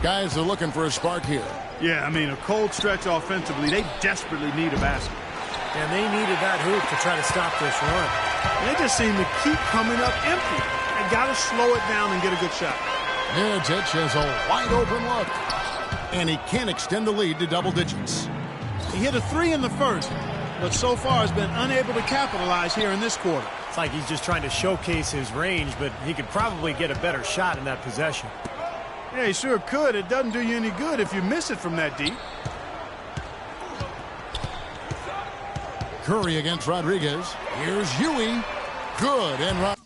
Guys are looking for a spark here. Yeah, I mean, a cold stretch offensively. They desperately need a basket. And they needed that hoop to try to stop this run. They just seem to keep coming up empty. They got to slow it down and get a good shot. Mirotic has a wide open look. And he can't extend the lead to double digits. He hit a 3 in the first, but so far has been unable to capitalize here in this quarter. It's like he's just trying to showcase his range, but he could probably get a better shot in that possession. Yeah, he sure could. It doesn't do you any good if you miss it from that deep. Curry against Rodriguez. Here's Huey. Good. And Rodriguez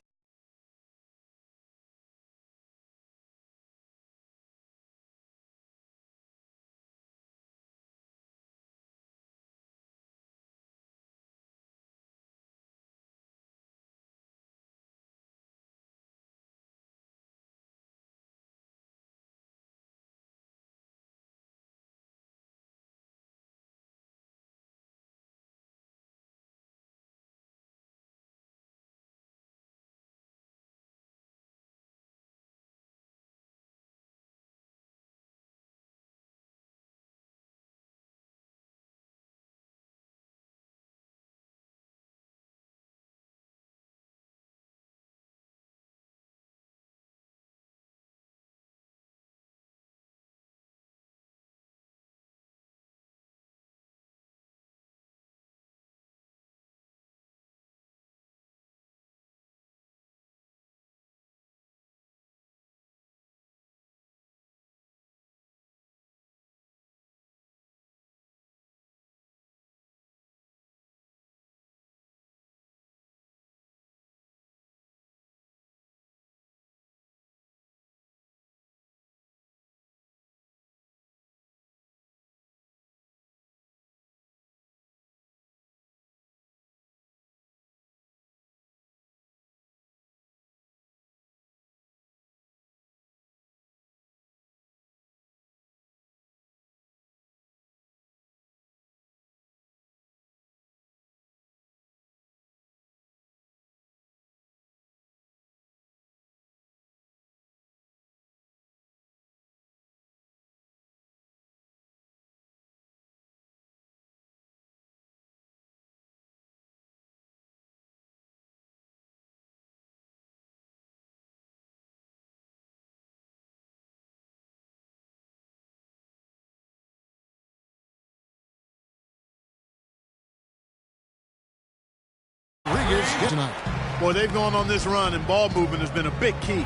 tonight. Boy, they've gone on this run, and ball movement has been a big key.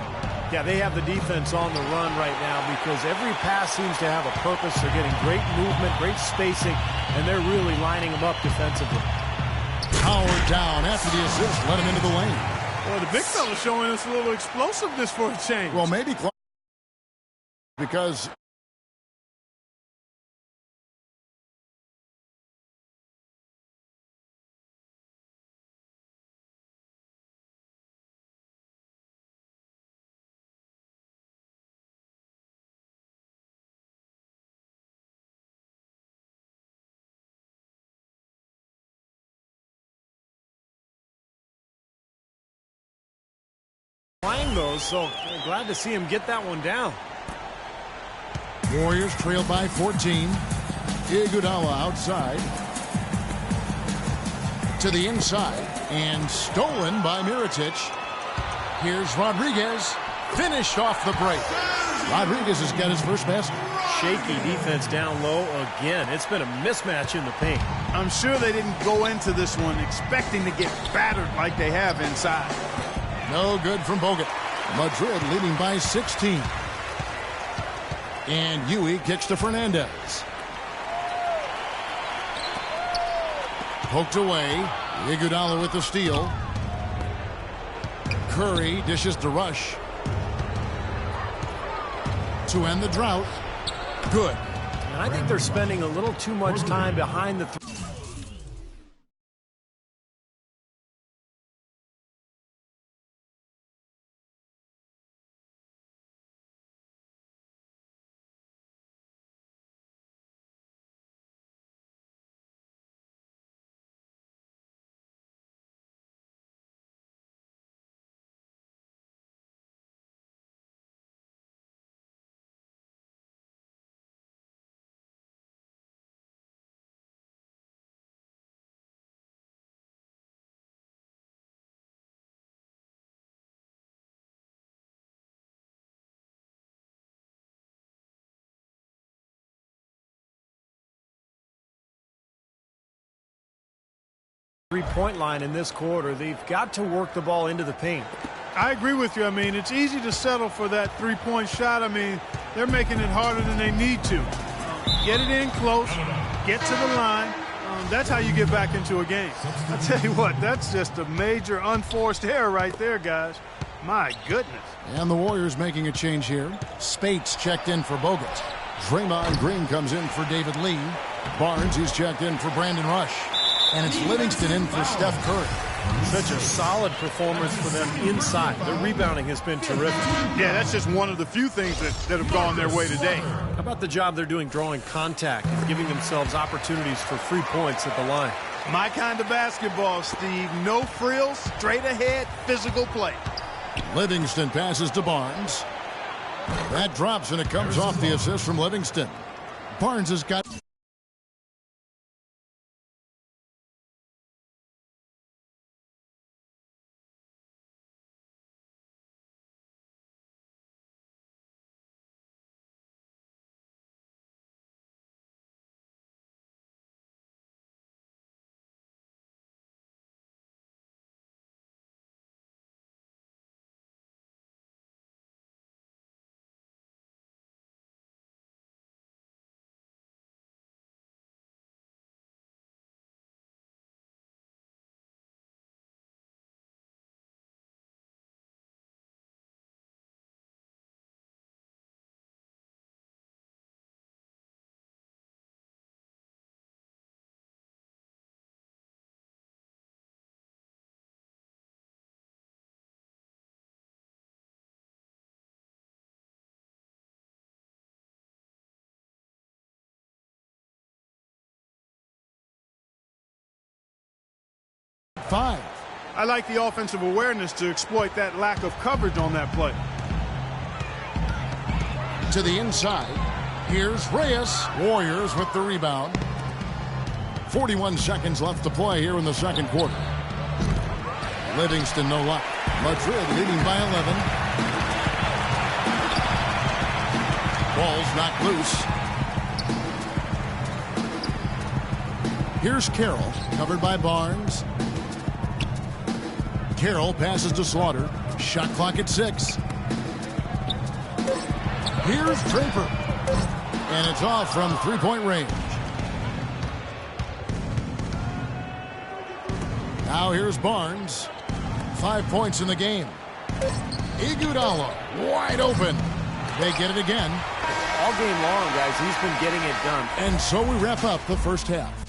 Yeah, they have the defense on the run right now because every pass seems to have a purpose. They're getting great movement, great spacing, and they're really lining them up defensively. Howard down after the assist. Let him into the lane. Well, the big fella's showing us a little explosiveness for a change. Well, maybe because playing those, so glad to see him get that one down. Warriors trail by 14. Iguodala outside. To the inside. And stolen by Mirotic. Here's Rodriguez. Finished off the break. Rodriguez has got his first basket. Shaky defense down low again. It's been a mismatch in the paint. I'm sure they didn't go into this one expecting to get battered like they have inside. No good from Bogut. Madrid leading by 16. And Huey kicks to Fernandez. Poked away. Iguodala with the steal. Curry dishes to Rush. To end the drought. Good. And I think they're spending a little too much time behind the three-point line in this quarter. They've got to work the ball into the paint. I agree with you. I mean, it's easy to settle for that three-point shot. I mean, they're making it harder than they need to. Get it in close, get to the line. That's how you get back into a game. I tell you what, that's just a major unforced error right there, guys. My goodness. And the Warriors making a change here. Spates checked in for Bogut. Draymond Green comes in for David Lee. Barnes is checked in for Brandon Rush. And it's Livingston in for Steph Curry. Such a solid performance for them inside. Their rebounding has been terrific. Yeah, that's just one of the few things that have gone their way today. How about the job they're doing drawing contact and giving themselves opportunities for free points at the line? My kind of basketball, Steve. No frills, straight ahead, physical play. Livingston passes to Barnes. That drops, and it comes off the assist from Livingston. Barnes has got... Five. I like the offensive awareness to exploit that lack of coverage on that play. To the inside. Here's Reyes. Warriors with the rebound. 41 seconds left to play here in the second quarter. Livingston no luck. Madrid leading by 11. Ball's knocked loose. Here's Carroll, covered by Barnes. Carroll passes to Slaughter. Shot clock at 6. Here's Draper. And it's off from three-point range. Now here's Barnes. 5 points in the game. Iguodala wide open. They get it again. All game long, guys, he's been getting it done. And so we wrap up the first half.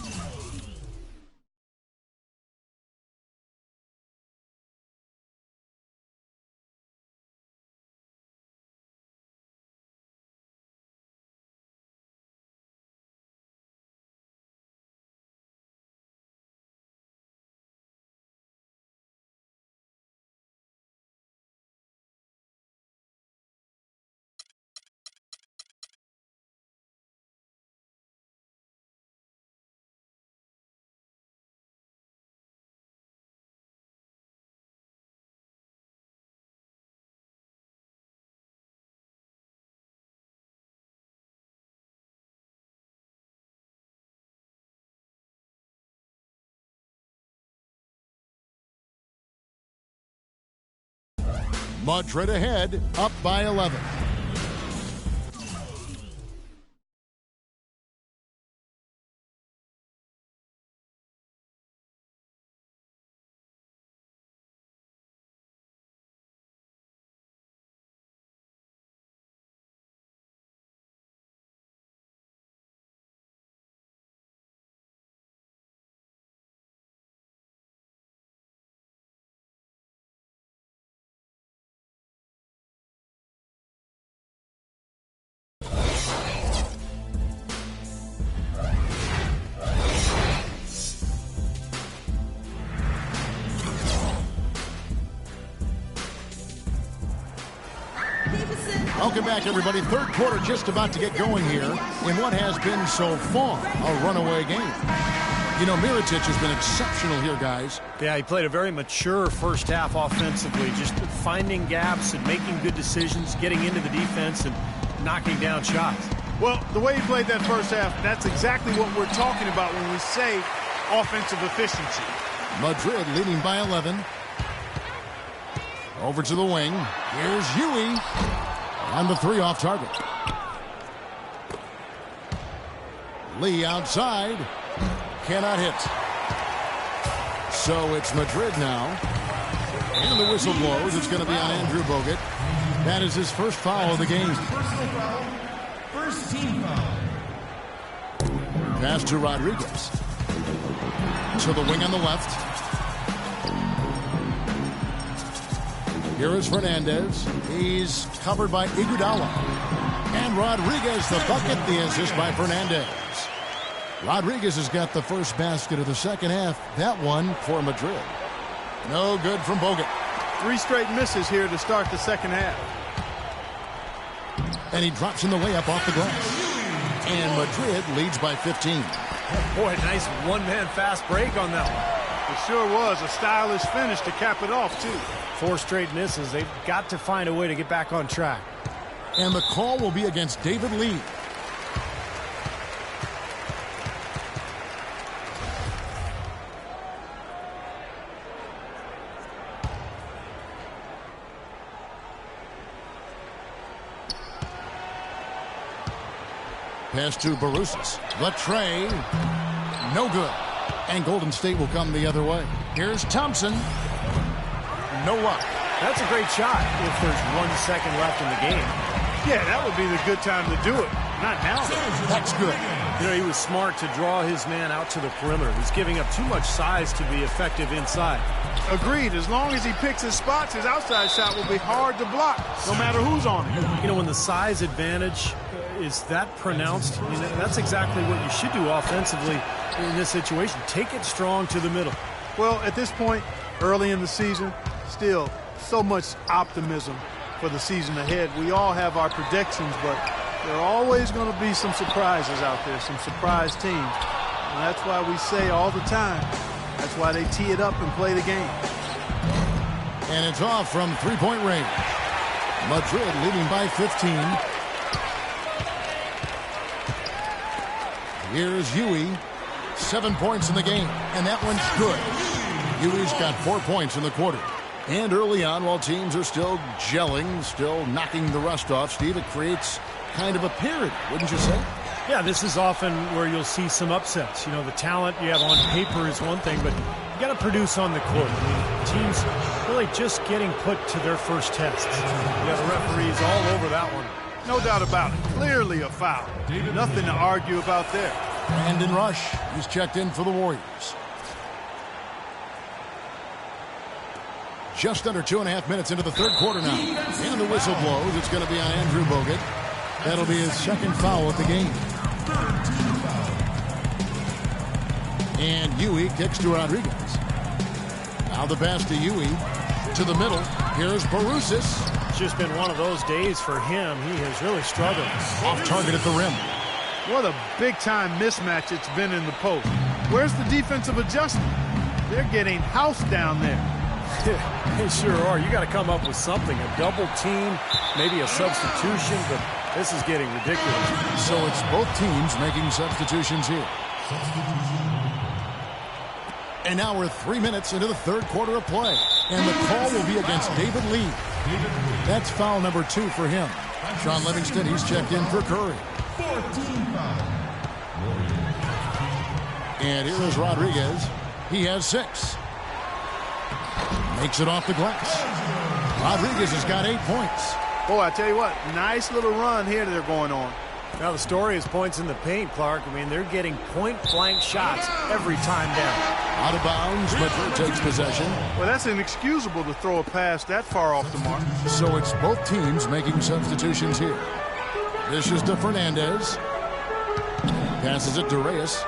Madrid ahead, up by 11. Welcome back, everybody. Third quarter just about to get going here in what has been so far a runaway game. You know, Mirotic has been exceptional here, guys. Yeah, he played a very mature first half offensively, just finding gaps and making good decisions, getting into the defense and knocking down shots. Well, the way he played that first half, that's exactly what we're talking about when we say offensive efficiency. Madrid leading by 11. Over to the wing. Here's Huey. And the three off target. Lee outside. Cannot hit. So it's Madrid now. And the whistle blows. It's going to be on Andrew Bogut. That is his first foul of the game. Personal foul. First team foul. Pass to Rodriguez. To the wing on the left. Here is Fernandez. He's covered by Iguodala. And Rodriguez, the bucket, the assist by Fernandez. Rodriguez has got the first basket of the second half. That one for Madrid. No good from Bogut. 3 straight misses here to start the second half. And he drops in the layup off the glass. And Madrid leads by 15. Boy, nice one-man fast break on that one. It sure was a stylish finish to cap it off, too. 4 straight misses. They've got to find a way to get back on track. And the call will be against David Lee. Pass to Barusis. The tray. No good. And Golden State will come the other way. Here's Thompson. No luck. That's a great shot if there's 1 second left in the game. Yeah, that would be the good time to do it. Not now. That's good. You know, he was smart to draw his man out to the perimeter. He's giving up too much size to be effective inside. Agreed. As long as he picks his spots, his outside shot will be hard to block, no matter who's on it. You know, when the size advantage is that pronounced, I mean, that's exactly what you should do offensively in this situation. Take it strong to the middle. Well, at this point, early in the season, still so much optimism for the season ahead. We all have our predictions, but there are always going to be some surprises out there, some surprise teams. And that's why we say all the time, that's why they tee it up and play the game. And it's off from three-point range. Madrid leading by 15. Here's Huey. 7 points in the game, and that one's good. Huey's got 4 points in the quarter. And early on, while teams are still gelling, still knocking the rust off, Steve, it creates kind of a period, wouldn't you say? Yeah, this is often where you'll see some upsets. You know, the talent you have on paper is one thing, but you got to produce on the court. I mean, teams really just getting put to their first tests. You have the referees all over that one. No doubt about it. Clearly a foul. Nothing to argue about there. Brandon Rush, he's checked in for the Warriors. Just under 2.5 minutes into the third quarter now. And the whistle blows. It's going to be on Andrew Bogut. That'll be his second foul of the game. And Huey kicks to Rodriguez. Now the pass to Huey. To the middle. Here's Barusis. It's just been one of those days for him. He has really struggled. Off target at the rim. What a big-time mismatch it's been in the post. Where's the defensive adjustment? They're getting housed down there. They sure are. You got to come up with something. A double team, maybe a substitution, but this is getting ridiculous. So it's both teams making substitutions here. And now we're 3 minutes into the third quarter of play. And the call will be against David Lee. That's foul number 2 for him. Sean Livingston, he's checked in for Curry. 14 foul. And here is Rodriguez. He has 6. Makes it off the glass. Rodriguez has got 8 points. Boy, I tell you what, nice little run here they're going on. Now the story is points in the paint, Clark. I mean, they're getting point-blank shots every time down. Out of bounds, Madrid takes possession. Well, that's inexcusable to throw a pass that far off the mark. So it's both teams making substitutions here. This is to Fernandez. Passes it to Reyes.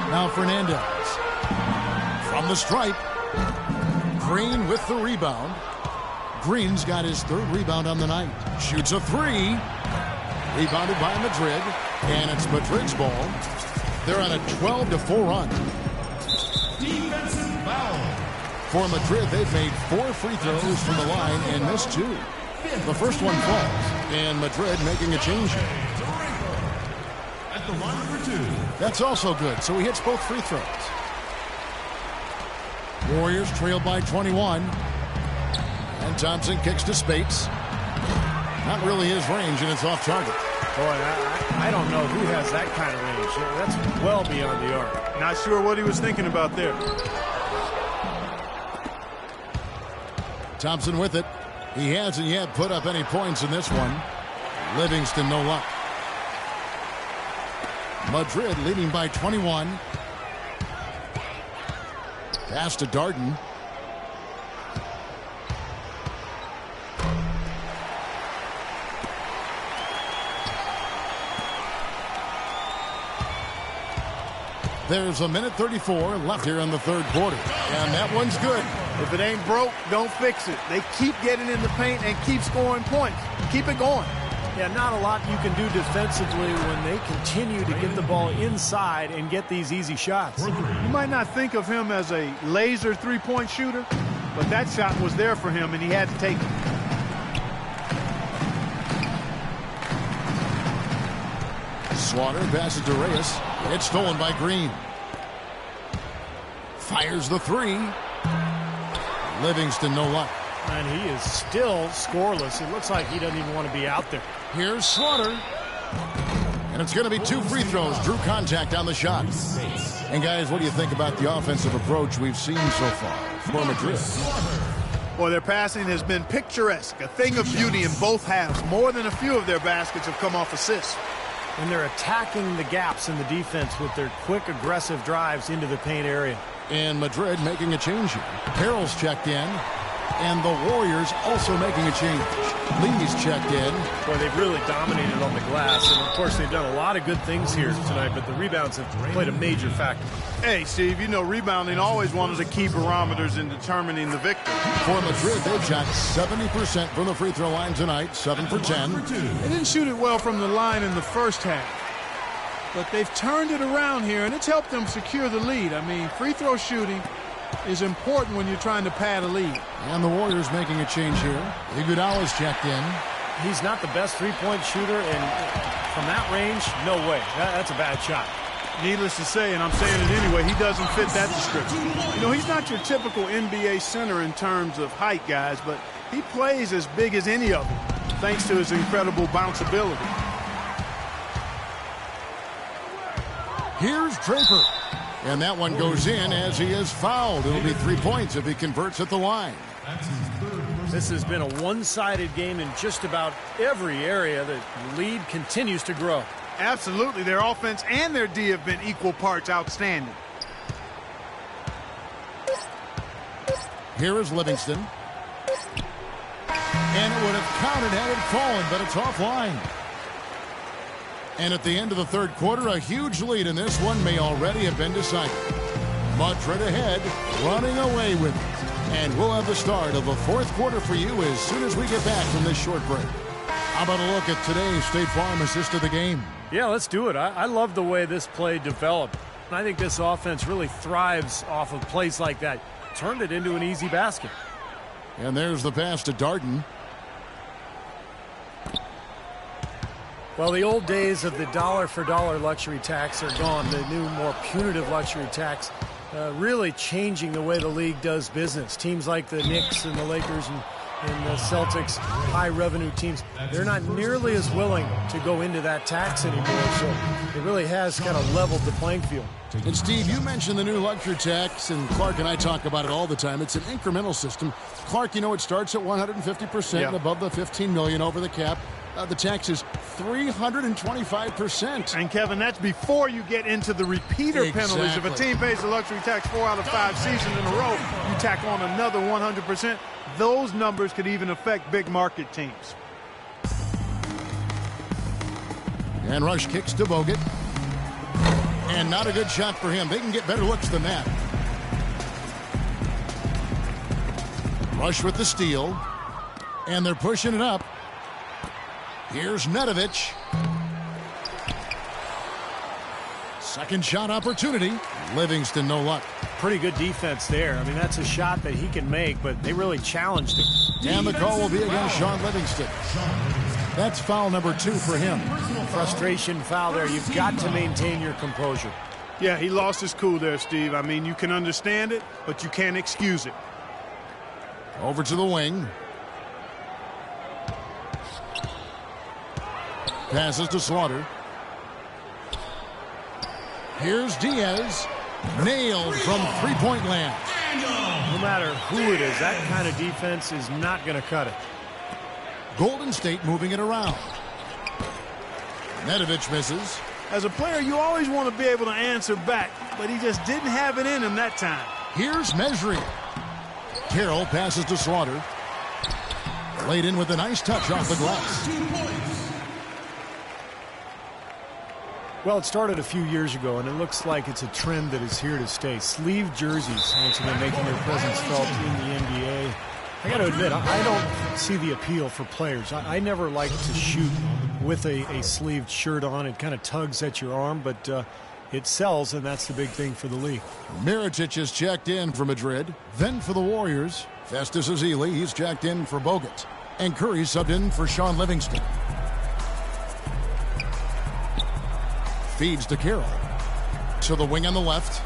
Now Fernandez. From the stripe. Green with the rebound. Green's got his 3rd rebound on the night. Shoots a 3. Rebounded by Madrid. And it's Madrid's ball. They're on a 12-4 run. Defensive foul. For Madrid, they've made 4 free throws from the line and missed 2. The first one falls. And Madrid making a change. the line for 2. That's also good, so he hits both free throws. Warriors trail by 21. And Thompson kicks to Spates. Not really his range, and it's off target. Boy, I don't know who has that kind of range. That's well beyond the arc. Not sure what he was thinking about there. Thompson with it. He hasn't yet put up any points in this one. Livingston, no luck. Madrid leading by 21. Pass to Darden. There's a minute 34 left here in the third quarter. And that one's good. If it ain't broke, don't fix it. They keep getting in the paint and keep scoring points. Keep it going. Yeah, not a lot you can do defensively when they continue to get the ball inside and get these easy shots. You might not think of him as a laser three-point shooter, but that shot was there for him, and he had to take it. Slaughter passes to Reyes. It's stolen by Green. Fires the three. Livingston, no luck. And he is still scoreless. It looks like he doesn't even want to be out there. Here's Slaughter. And it's going to be 2 free throws. Drew contact on the shot. And guys, what do you think about the offensive approach we've seen so far for Madrid? Well, their passing has been picturesque, a thing of beauty in both halves. More than a few of their baskets have come off assists. And they're attacking the gaps in the defense with their quick, aggressive drives into the paint area. And Madrid making a change here. Harrell's checked in. And the Warriors also making a change. Lee's checked in. Boy, they've really dominated on the glass. And, of course, they've done a lot of good things here tonight, but the rebounds have played a major factor. Hey, Steve, you know rebounding always one of the key barometers in determining the victory. For Madrid, they've shot 70% from the free throw line tonight, 7 for 10. They didn't shoot it well from the line in the first half. But they've turned it around here, and it's helped them secure the lead. I mean, free throw shooting is important when you're trying to pad a lead. And the Warriors making a change here. Iguodala's checked in. He's not the best three-point shooter, and from that range, no way. That's a bad shot. Needless to say, and I'm saying it anyway, he doesn't fit that description. You know, he's not your typical NBA center in terms of height, guys, but he plays as big as any of them, thanks to his incredible bounce ability. Here's Draper. And that one goes in as he is fouled. It'll be 3 points if he converts at the line. This has been a one-sided game in just about every area. The lead continues to grow. Absolutely. Their offense and their D have been equal parts outstanding. Here is Livingston. And it would have counted had it fallen, but it's offline. And at the end of the third quarter, a huge lead in this one may already have been decided. Madrid ahead, running away with it. And we'll have the start of the fourth quarter for you as soon as we get back from this short break. How about a look at today's State Farm assist of the game? Yeah, let's do it. I love the way this play developed. I think this offense really thrives off of plays like that. Turned it into an easy basket. And there's the pass to Darden. Well, the old days of the dollar-for-dollar luxury tax are gone. The new, more punitive luxury tax really changing the way the league does business. Teams like the Knicks and the Lakers and the Celtics, high-revenue teams, they're not nearly as willing to go into that tax anymore. So it really has kind of leveled the playing field. And, Steve, you mentioned the new luxury tax, and Clark and I talk about it all the time. It's an incremental system. Clark, you know, it starts at 150% and above the $15 million over the cap. The tax is 325%. And, Kevin, that's before you get into the repeater penalties. If a team pays the luxury tax 4 out of 5 seasons in a row, you tack on another 100%. Those numbers could even affect big market teams. And Rush kicks to Bogut. And not a good shot for him. They can get better looks than that. Rush with the steal. And they're pushing it up. Here's Nedovic. Second shot opportunity. Livingston, no luck. Pretty good defense there. I mean, that's a shot that he can make, but they really challenged him. And the call will be against Sean Livingston. That's foul number 2 for him. Frustration foul there. You've got to maintain your composure. Yeah, he lost his cool there, Steve. I mean, you can understand it, but you can't excuse it. Over to the wing. Passes to Slaughter. Here's Diaz. Nailed from three-point land. No matter who it is, that kind of defense is not going to cut it. Golden State moving it around. Nedovic misses. As a player, you always want to be able to answer back, but he just didn't have it in him that time. Here's Mesri. Carroll passes to Slaughter. Laid in with a nice touch off the glass. 2 points. Well, it started a few years ago, and it looks like it's a trend that is here to stay. Sleeve jerseys once again making their presence felt in the NBA. I got to admit, I don't see the appeal for players. I never like to shoot with a sleeved shirt on. It kind of tugs at your arm, but it sells, and that's the big thing for the league. Mirotic is checked in for Madrid. Then for the Warriors, Festus Ezeli, he's checked in for Bogut. And Curry subbed in for Sean Livingston. Feeds to Carroll. To the wing on the left.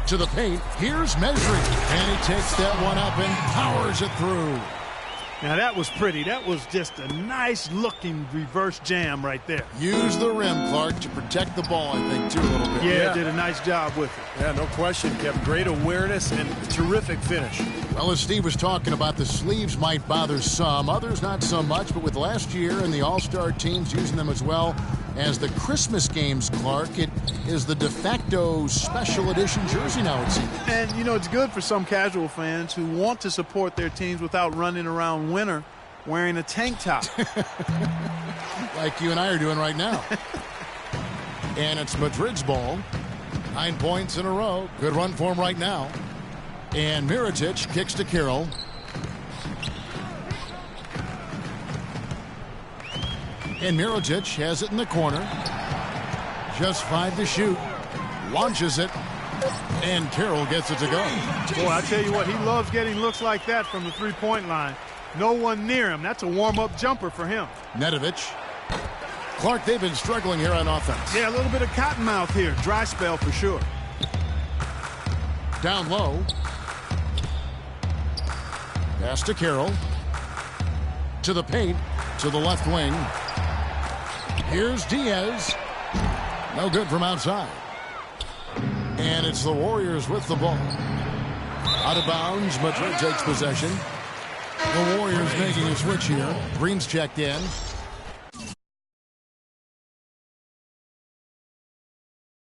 To the paint. Here's Mesri. And he takes that one up and powers it through. Now, that was pretty. That was just a nice-looking reverse jam right there. Use the rim, Clark, to protect the ball, I think, too, a little bit. Yeah, did a nice job with it. Yeah, no question. Kept great awareness and terrific finish. Well, as Steve was talking about, the sleeves might bother some, others not so much, but with last year and the All-Star teams using them as well as the Christmas games, Clark, it is the de facto special edition jersey now, it seems. And, you know, it's good for some casual fans who want to support their teams without running around winter wearing a tank top. Like you and I are doing right now. And it's Madrid's ball. 9 points in a row. Good run for him right now. And Mirotic kicks to Carroll. And Mirotic has it in the corner. Just 5 to shoot. Launches it. And Carroll gets it to go. Boy, I tell you what, he loves getting looks like that from the three-point line. No one near him. That's a warm-up jumper for him. Nedovic. Clark, they've been struggling here on offense. Yeah, a little bit of cottonmouth here. Dry spell for sure. Down low. Pass to Carroll. To the paint. To the left wing. Here's Diaz. No good from outside. And it's the Warriors with the ball. Out of bounds. Madrid takes possession. The Warriors making a switch here. Green's checked in.